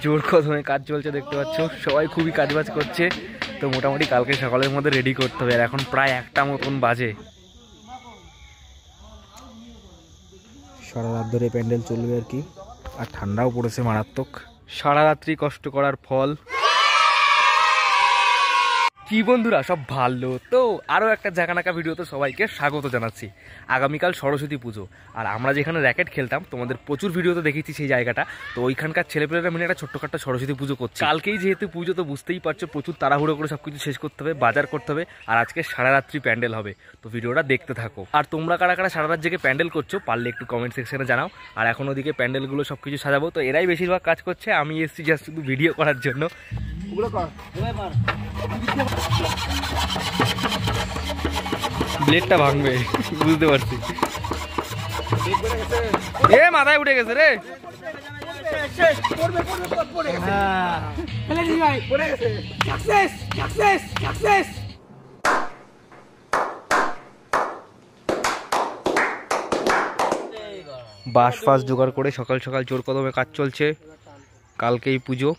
জোর কদমে কাজ চলছে দেখতে পাচ্ছ, সবাই খুবই কাজবাজ করছে। তো মোটামুটি কালকে সকালের মধ্যে রেডি করতে হবে। আর এখন প্রায় 1টা মতন বাজে। সারা রাত ধরে প্যান্ডেল চলবে আর কি। আর ঠান্ডাও পড়েছে মারাত্মক। সারা রাত্রি কষ্ট করার ফল। কি বন্ধুরা, সব ভালো তো? আরও একটা জাগানাকা ভিডিওতে সবাইকে স্বাগত জানাচ্ছি। আগামীকাল সরস্বতী পুজো, আর আমরা যেখানে র্যাকেট খেলতাম তোমাদের প্রচুর ভিডিওতে দেখেছি সেই জায়গাটা। তো ওইখানকার ছেলেপেলেরা মিলে একটা ছোট্টখাট্ট সরস্বতী পুজো করছে। কালকেই যেহেতু পুজো, তো বুঝতেই পারছো প্রচুর তাড়াহুড়ো করে সব কিছু শেষ করতে হবে, বাজার করতে হবে। আর আজকে সারা রাত্রি প্যান্ডেল হবে, তো ভিডিওটা দেখতে থাকো। আর তোমরা কারা কারা সারা রাত জেগে প্যান্ডেল করছো পারলে একটু কমেন্ট সেকশনে জানাও। আর এখন ওদিকে প্যান্ডেলগুলো সব কিছু সাজাবো, তো এরাই বেশিরভাগ কাজ করছে। আমি এসেছি জাস্ট শুধু ভিডিও করার জন্য। ব্লেডটা ভাঙবে বুঝতে পারছি। এ মাথায় উঠে গেছে রে। বাঁশ ফাঁস জোগাড় করে সকাল সকাল জোর কদমে কাজ চলছে। কালকেই পুজো।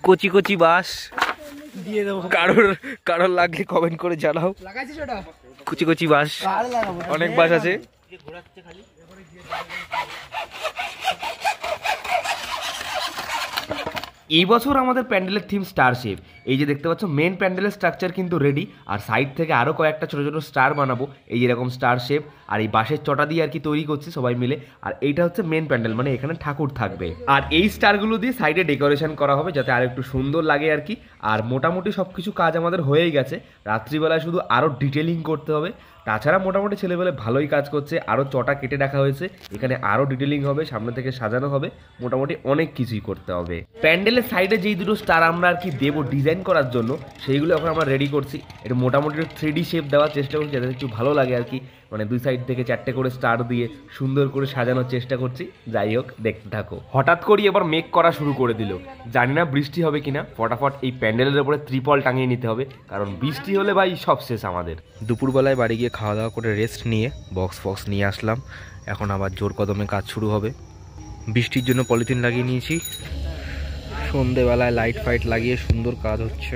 কচি কচি বাঁশ দিয়ে দেবো। কারোর লাগলে কমেন্ট করে জানাও। কুচি কুচি বাঁশ, অনেক বাঁশ আছে। এই বছর আমাদের প্যান্ডেলের থিম স্টার শেপ। এই যে দেখতে পাচ্ছ মেন প্যান্ডেলের স্ট্রাকচার কিন্তু রেডি, আর সাইড থেকে আরও কয়েকটা ছোটো ছোটো স্টার বানাবো এই যেরকম স্টার শেপ। আর এই বাঁশের চটা দিয়ে আর কি তৈরি করছি সবাই মিলে। আর এইটা হচ্ছে মেন প্যান্ডেল, মানে এখানে ঠাকুর থাকবে। আর এই স্টারগুলো দিয়ে সাইডে ডেকোরেশন করা হবে যাতে আর একটু সুন্দর লাগে আর কি। আর মোটামুটি সব কিছু কাজ আমাদের হয়েই গেছে। রাত্রিবেলায় শুধু আরও ডিটেলিং করতে হবে। তাছাড়া মোটামুটি ছেলেবেলে ভালোই কাজ করছে। আরও চটা কেটে রাখা হয়েছে, এখানে আরও ডিটেলিং হবে, সামনে থেকে সাজানো হবে। মোটামুটি অনেক কিছুই করতে হবে। প্যান্ডেলের সাইডে যেই দুটো স্টার আমরা আর কি দেবো ডিজাইন করার জন্য, সেইগুলো এখন আমরা রেডি করছি। এটা মোটামুটি 3D শেপ দেওয়ার চেষ্টা করছি যাতে একটু ভালো লাগে আর কি। মানে দুই সাইড থেকে 4টে করে স্টার দিয়ে সুন্দর করে সাজানোর চেষ্টা করছি। যাই হোক, দেখতে থাকো। হঠাৎ করে এবার মেক করা শুরু করে দিল। জানি না বৃষ্টি হবে কিনা। ফটাফট এই প্যান্ডেলের উপরে ত্রিপল টাঙিয়ে নিতে হবে, কারণ বৃষ্টি হলে ভাই সব শেষ আমাদের। দুপুরবেলায় বাড়ি গিয়ে খাওয়া দাওয়া করে রেস্ট নিয়ে বক্স নিয়ে আসলাম। এখন আবার জোর কদমে কাজ শুরু হবে। বৃষ্টির জন্য পলিথিন লাগিয়ে নিয়েছি। সন্ধেবেলায় লাইট ফাইট লাগিয়ে সুন্দর কাজ হচ্ছে।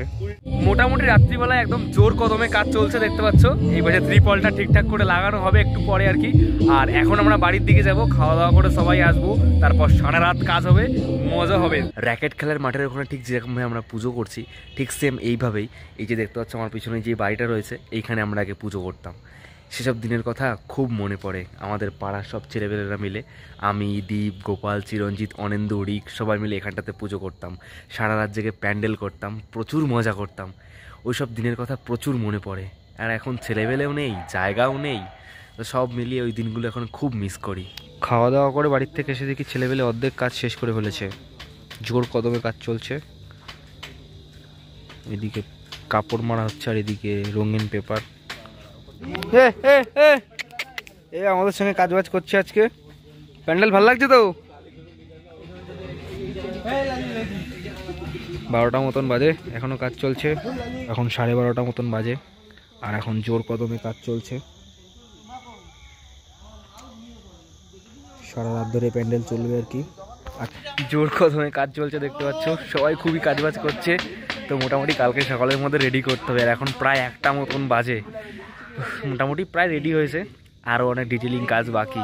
মোটামুটি রাত্রিবেলায় একদম জোর কদমে কাজ চলছে দেখতে পাচ্ছ। এই পাশে ত্রিপলটা ঠিকঠাক করে লাগানো হবে একটু পরে আর কি। আর এখন আমরা বাড়ির দিকে যাব, খাওয়া দাওয়া করে সবাই আসবো, তারপর সারা রাত কাজ হবে, মজা হবে। র্যাকেট খেলার মাঠের ওখানে ঠিক যেরকমভাবে আমরা পুজো করছি ঠিক সেম এইভাবেই এই যে দেখতে পাচ্ছ আমার পিছনে যে বাড়িটা রয়েছে এইখানে আমরা আগে পুজো করতাম। সেসব দিনের কথা খুব মনে পড়ে। আমাদের পাড়ার সব ছেলেপেলেরা মিলে, আমি, দীপ, গোপাল, চিরঞ্জিত, অনেন্দু, রিক সবাই মিলে এখানটাতে পুজো করতাম। সারা রাত জেগে প্যান্ডেল করতাম, প্রচুর মজা করতাম। ওই সব দিনের কথা প্রচুর মনে পড়ে। আর এখন ছেলেপেলেও নেই, জায়গাও নেই, তো সব মিলিয়ে ওই দিনগুলো এখন খুব মিস করি। খাওয়া দাওয়া করে বাড়ির থেকে এসে দেখি ছেলেপেলে অর্ধেক কাজ শেষ করে ফেলেছে। জোর কদমে কাজ চলছে। এদিকে কাপড় মারা হচ্ছে আর এদিকে রঙিন পেপার। এ আমাদের সঙ্গে কাজ বাজ করছে আজকে। প্যান্ডেল ভালো লাগছে তো? 12টা মতন বাজে, এখনো কাজ চলছে। এখন 12:30 মতন বাজে, আর এখন জোর কদমে কাজ চলছে। সারা রাত ধরে প্যান্ডেল চলবে আর কি। আর জোর কদমে কাজ চলছে দেখতে পাচ্ছ, সবাই খুবই কাজবাজ করছে। তো মোটামুটি কালকে সকালের মধ্যে রেডি করতে হবে। আর এখন প্রায় 1টা মতন বাজে, মোটামুটি প্রায় রেডি হয়েছে, আরও অনেক ডিটেলিং কাজ বাকি।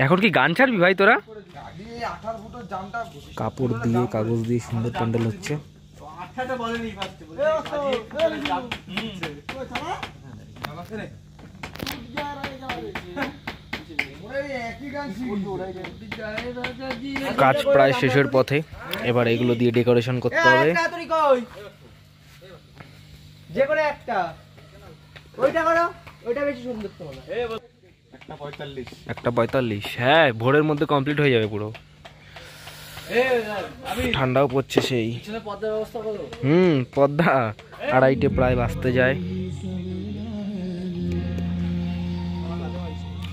এখন কি গান ছাড়বি ভাই তোরা? কাপড় দিয়ে কাগজ দিয়ে সুন্দর প্যান্ডেল হচ্ছে। কাজ প্রায় শেষের পথে, এবার এগুলো দিয়ে ডেকোরেশন করতে হবে। একটা 45, হ্যাঁ ভোরের মধ্যে কমপ্লিট হয়ে যাবে পুরো। ঠান্ডাও পড়ছে সেই। পদ্মা 2:30 প্রায় বাজতে যায়।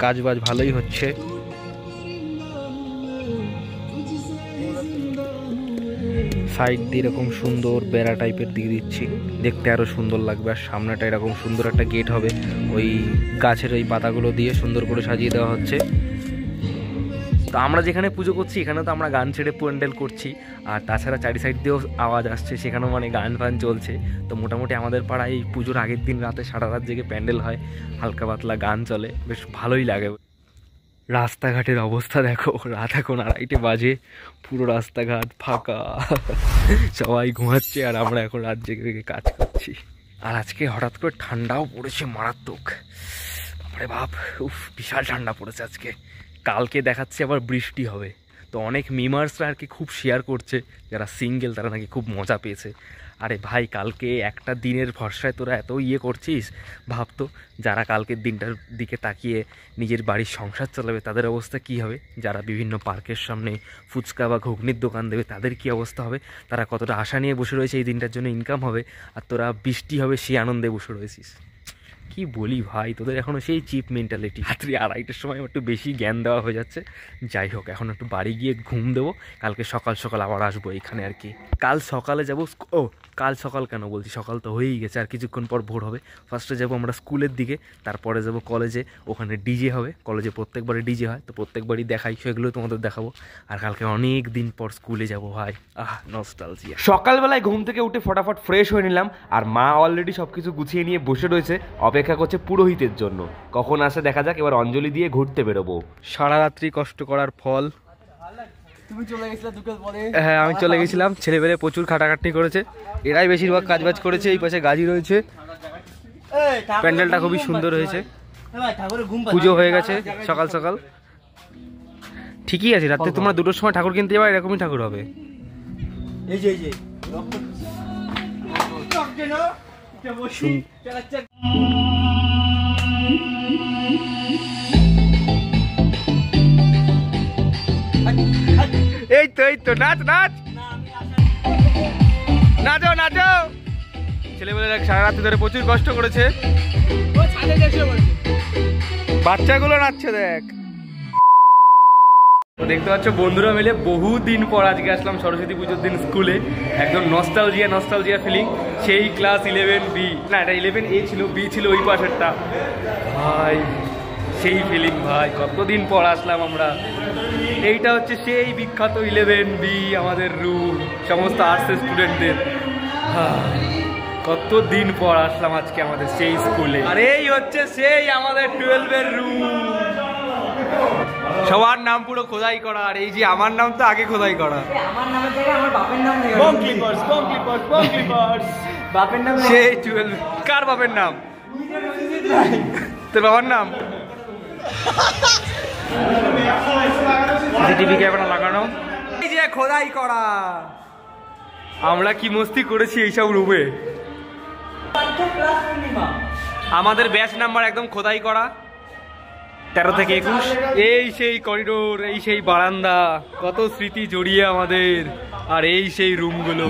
কাজ বাজ ভালোই হচ্ছে। সাইড দিয়ে এরকম সুন্দর বেড়া টাইপের দিয়ে দিচ্ছি, দেখতে আরও সুন্দর লাগবে। আর সামনেটা এরকম সুন্দর একটা গেট হবে, ওই গাছের ওই পাতাগুলো দিয়ে সুন্দর করে সাজিয়ে দেওয়া হচ্ছে। তো আমরা যেখানে পুজো করছি এখানে তো আমরা গান ছেড়ে প্যান্ডেল করছি, আর তাছাড়া চারি সাইড দিয়েও আওয়াজ আসছে, সেখানেও মানে গান ফান চলছে। তো মোটামুটি আমাদের পাড়ায় এই পুজোর আগের দিন রাতে সারা রাত জেগে প্যান্ডেল হয়, হালকা পাতলা গান চলে, বেশ ভালোই লাগে। রাস্তাঘাটের অবস্থা দেখো, রাত এখন 2:30 বাজে, পুরো রাস্তাঘাট ফাঁকা, সবাই ঘুমাচ্ছে আর আমরা এখন রাত জেগে জেগে কাজ করছি। আর আজকে হঠাৎ করে ঠান্ডাও পড়েছে মারাত্মক, বাপরে বাপ, উফ বিশাল ঠান্ডা পড়েছে আজকে। কালকে দেখাচ্ছে আবার বৃষ্টি হবে। তো অনেক মিমার্সরা আর কি খুব শেয়ার করছে, যারা সিঙ্গেল তারা নাকি খুব মজা পেয়েছে। আরে ভাই, কালকে একটা দিনের ভরসায় তোরা এত করছিস, ভাবতো যারা কালকের দিনটার দিকে তাকিয়ে নিজের বাড়ির সংসার চালাবে তাদের অবস্থা কি হবে, যারা বিভিন্ন পার্কের সামনে ফুচকা বা ঘুগনির দোকান দেবে তাদের কি অবস্থা হবে, তারা কতটা আশা নিয়ে বসে রয়েছে এই দিনটার জন্য ইনকাম হবে, আর তোরা বৃষ্টি হবে সেই আনন্দে বসে রয়েছিস। কি বলি ভাই, তোদের এখনও সেই চিপ মেন্টালিটি। রাত্রি 2:30টার সময় একটু বেশি জ্ঞান দেওয়া হয়ে যাচ্ছে। যাই হোক, এখন একটু বাড়ি গিয়ে ঘুম দেবো, কালকে সকাল সকাল আবার আসবো এখানে আর কি। কাল সকালে যাবো, কাল সকাল কেন বলছি, সকাল তো হয়েই গেছে, আর কিছুক্ষণ পর ভোর হবে। ফার্স্টে যাবো আমরা স্কুলের দিকে, তারপরে যাবো কলেজে, ওখানে ডিজে হবে। কলেজে প্রত্যেকবারই ডিজে হয়, তো প্রত্যেকবারই দেখাই, সেগুলো তোমাদের দেখাবো। আর কালকে অনেক দিন পর স্কুলে যাবো ভাই, নস্টালজিয়া। সকালবেলায় ঘুম থেকে উঠে ফটাফট ফ্রেশ হয়ে নিলাম, আর মা অলরেডি সব কিছু গুছিয়ে নিয়ে বসে রয়েছে, অপেক্ষা করছে পুরোহিতের জন্য। কখন আসে দেখা যাক, এবার অঞ্জলি দিয়ে ঘুরতে বেরোবো। সারা রাত্রি কষ্ট করার ফল। হ্যাঁ, আমি চলে গেছিলাম, ছেলেবেলে প্রচুর খাটাখাটনি করেছে, এরাই বেশিরভাগ কাজবাজ করেছে। এই পাশে গাজি রয়েছে, প্যান্ডেলটা খুবই সুন্দর হয়েছে, পুজো হয়ে গেছে সকাল সকাল। ঠিকই আছে, রাত্রে তোমরা 2টোর সময় ঠাকুর কিনতে যাবে, এরকমই ঠাকুর হবে। এই তো নাচ নাচ নাচো নাচো। ছেলেমেয়েরা সারা রাত্রি ধরে প্রচুর কষ্ট করেছে, বাচ্চাগুলো নাচছে দেখ। দেখতে পাচ্ছ বন্ধুরা মিলে বহুদিন পর আজকে আসলাম সরস্বতী পুজোর দিন স্কুলে। একদম নস্টালজিয়া ফিলিং, সেই ক্লাস 11B, না এটা 11A ছিল, B ছিল ওই পাশেরটা। ভাই সেই ফিলিং ভাই, কতদিন পর আসলাম আমরা। এইটা হচ্ছে সেই বিখ্যাত 11B, আমাদের রুম, সমস্ত আর্টসের স্টুডেন্টদের। কতদিন পর আসলাম আজকে আমাদের সেই স্কুলে। আর এই হচ্ছে সেই আমাদের 12-এর রুম, সবার নাম পুরো খোদাই করা। আর এই যে আমার নাম তো আগে খোদাই করা, আমার নামের জায়গায় আমার বাপের নাম নেই। বাপের নাম সেই 12। কার বাপের নাম? তোর বাবার নাম? সিসিটিভি ক্যামেরা লাগানো, এই যে খোদাই করা। আমরা কি মস্তি করেছি এইসব রুমে। আমাদের ব্যাচ নাম্বার একদম খোদাই করা, 13 থেকে 21। এই সেই করিডোর, এই সেই বারান্দা, কত স্মৃতি জড়িয়ে আমাদের। আর এই সেই রুমগুলো।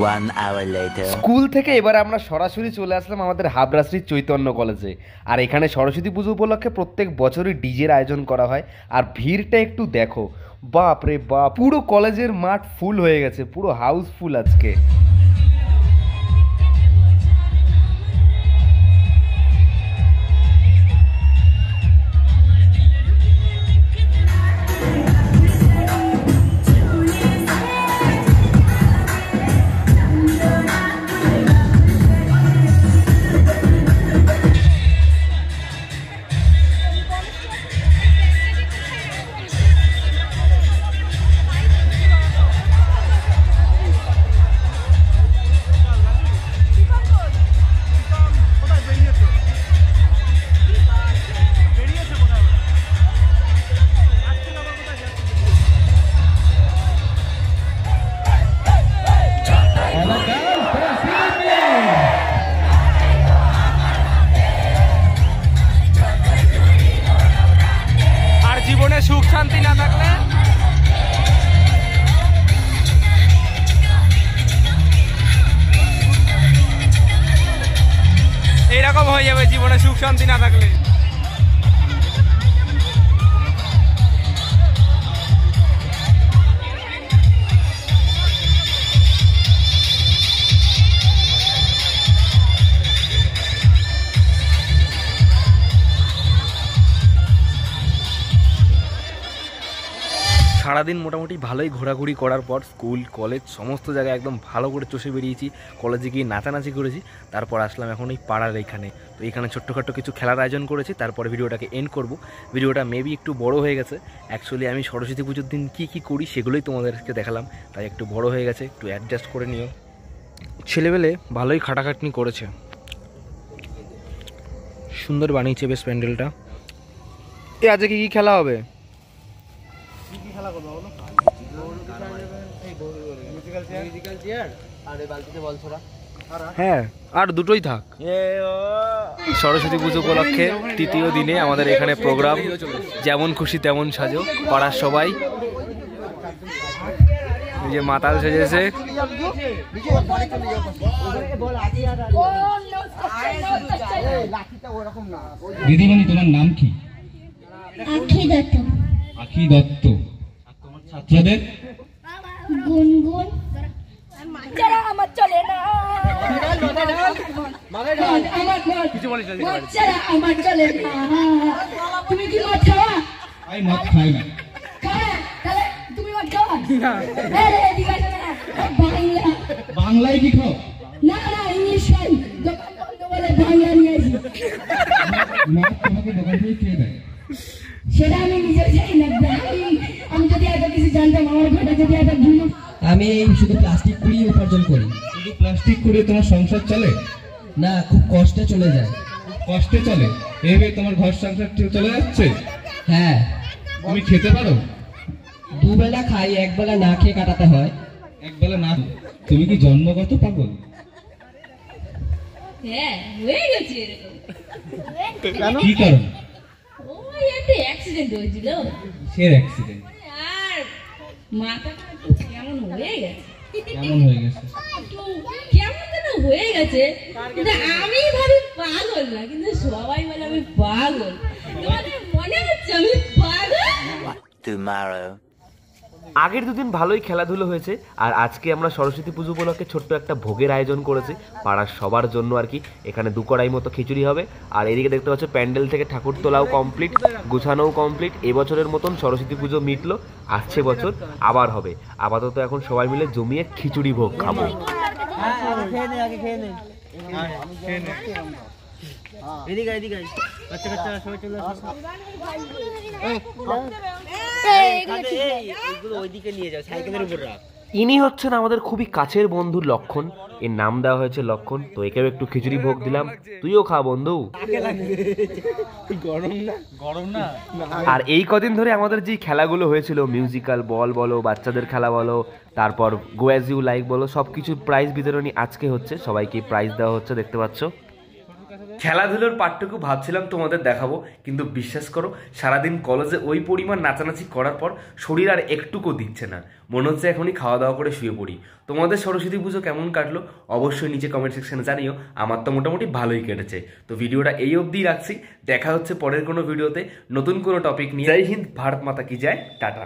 স্কুল থেকে এবার আমরা সরাসরি চলে আসলাম আমাদের হাবড়াশ্রী চৈতন্য কলেজে। আর এখানে সরস্বতী পুজো উপলক্ষে প্রত্যেক বছরই ডিজের আয়োজন করা হয়। আর ভিড়টা একটু দেখো, বাপ রে বাপ, পুরো কলেজের মাঠ ফুল হয়ে গেছে, পুরো হাউসফুল আজকে। সুখ শান্তি না থাকলে এইরকম হয়ে যাবে, জীবনে সুখ শান্তি না থাকলে। সারাদিন মোটামুটি ভালোই ঘোরাঘুরি করার পর স্কুল কলেজ সমস্ত জায়গায় একদম ভালো করে চষে বেরিয়েছি, কলেজে গিয়ে নাচানাচি করেছি, তারপর আসলাম এখন এই পাড়ার এইখানে। তো এইখানে ছোট্টখাট্টো কিছু খেলার আয়োজন করেছি, তারপরে ভিডিওটাকে এন্ড করব। ভিডিওটা মেবি একটু বড় হয়ে গেছে, অ্যাকচুয়ালি আমি সরস্বতী পুজোর দিন কী করি সেগুলোই তোমাদেরকে দেখালাম, তাই একটু বড় হয়ে গেছে, একটু অ্যাডজাস্ট করে নিও। ছেলেবেলে ভালোই খাটাখাটনি করেছে, সুন্দর বানিয়েছে বেশ প্যান্ডেলটা। এ আজকে কি খেলা হবে? হ্যাঁ, আর দুটোই থাক। সরস্বতী পুজো উপলক্ষে তৃতীয় দিনে আমাদের এখানে প্রোগ্রাম, যেমন খুশি তেমন সাজো, পাড়ার সবাই। এই যে মাতাল সেজেছে, দিদিমণি তোমার নাম কি? আখি দত্ত। আখি দত্ত। তোমার ছাত্রদের? গুনগুন। যারা আমার চলে না, যারা আমার চলে না। তুমি কি মদ খাওয়া? আমি মদ খাই না। খাওয়া? তাহলে তুমি মদ খাওয়া? আরে এদিকে আসো না। বাংলা। বাংলায় কি খাও? না না, ইংলিশ খাই। দোকান বন্ধ বলে বাংলা নিয়ে আসি। মদ তোমাকে দোকান থেকে কে দেয়? সেটা আমি নিজে জানি না। আমি যদি এত কিছু জানতাম, আমার ঘরে যদি এত ভুল। আমি শুধু প্লাস্টিক কুড়িয়ে উপার্জন করি। শুধু প্লাস্টিক করে তোমার সংসার চলে? না, খুব কষ্টে চলে যায়। কষ্টে চলে? এইভাবে তোমার ঘর সংসার চলে যাচ্ছে? হ্যাঁ, তুমি খেতে পারো? দুবেলা খাই, একবেলা না খেয়ে কাটাতে হয়। একবেলা না? তুমি কি জন্মগত পাগল? হ্যাঁ, হয়ে গেছে এরকম। কি কারণ? ওই একটা অ্যাক্সিডেন্ট হয়েছিল, কিসের অ্যাক্সিডেন্ট? আর মাথাটা একটু কেমন হয়ে গেছে। কেমন হয়ে গেছে? একটু কেমন যেন হয়ে গেছে, কিন্তু আমি ভাবি পাগল না, কিন্তু সবাই বলে আমি পাগল। মানে মনে হচ্ছে আমি পাগল। আগের দুদিন ভালোই খেলাধুলো হয়েছে, আর আজকে আমরা সরস্বতী পুজো উপলক্ষে ছোট্ট একটা ভোগের আয়োজন করেছি পাড়ার সবার জন্য আর কি। এখানে 2 কড়াই মতো খিচুড়ি হবে, আর এদিকে দেখতে পাচ্ছ প্যান্ডেল থেকে ঠাকুর তোলাও কমপ্লিট, গুছানোও কমপ্লিট। এবছরের মতন সরস্বতী পুজো মিটলো, আসছে বছর আবার হবে। আপাতত এখন সবাই মিলে জমিয়ে খিচুড়ি ভোগ খাবো। ইনি হচ্ছেন আমাদের খুবই কাছের বন্ধু লক্ষণ, এর নাম দেওয়া হয়েছে লক্ষণ। তো একেও একটু খিচুড়ি ভোগ দিলাম, তুইও খা বন্ধু। আর এই কদিন ধরে আমাদের যে খেলাগুলো হয়েছিল, মিউজিক্যাল বল বলো, বাচ্চাদের খেলা বলো, তারপর গো অ্যাজ ইউ লাইক বলো, সব কিছু প্রাইজ বিতরণী আজকে হচ্ছে, সবাইকে প্রাইজ দেওয়া হচ্ছে, দেখতে পাচ্ছ। খেলাধুলোর পার্টটুকু ভাবছিলাম তোমাদের দেখাবো, কিন্তু বিশ্বাস করো সারাদিন কলেজে ওই পরিমাণ নাচানাচি করার পর শরীর আর একটুকু দিচ্ছে না, মনে হচ্ছে এখনই খাওয়া দাওয়া করে শুয়ে পড়ি। তোমাদের সরস্বতী পুজো কেমন কাটলো অবশ্যই নিচে কমেন্ট সেকশনে জানিও। আমার তো মোটামুটি ভালোই কেটেছে। তো ভিডিওটা এই অবধি রাখছি, দেখা হচ্ছে পরের কোনো ভিডিওতে নতুন কোনো টপিক নিয়ে। জয় হিন্দ, ভারত মাতা কি জয়, টাটা।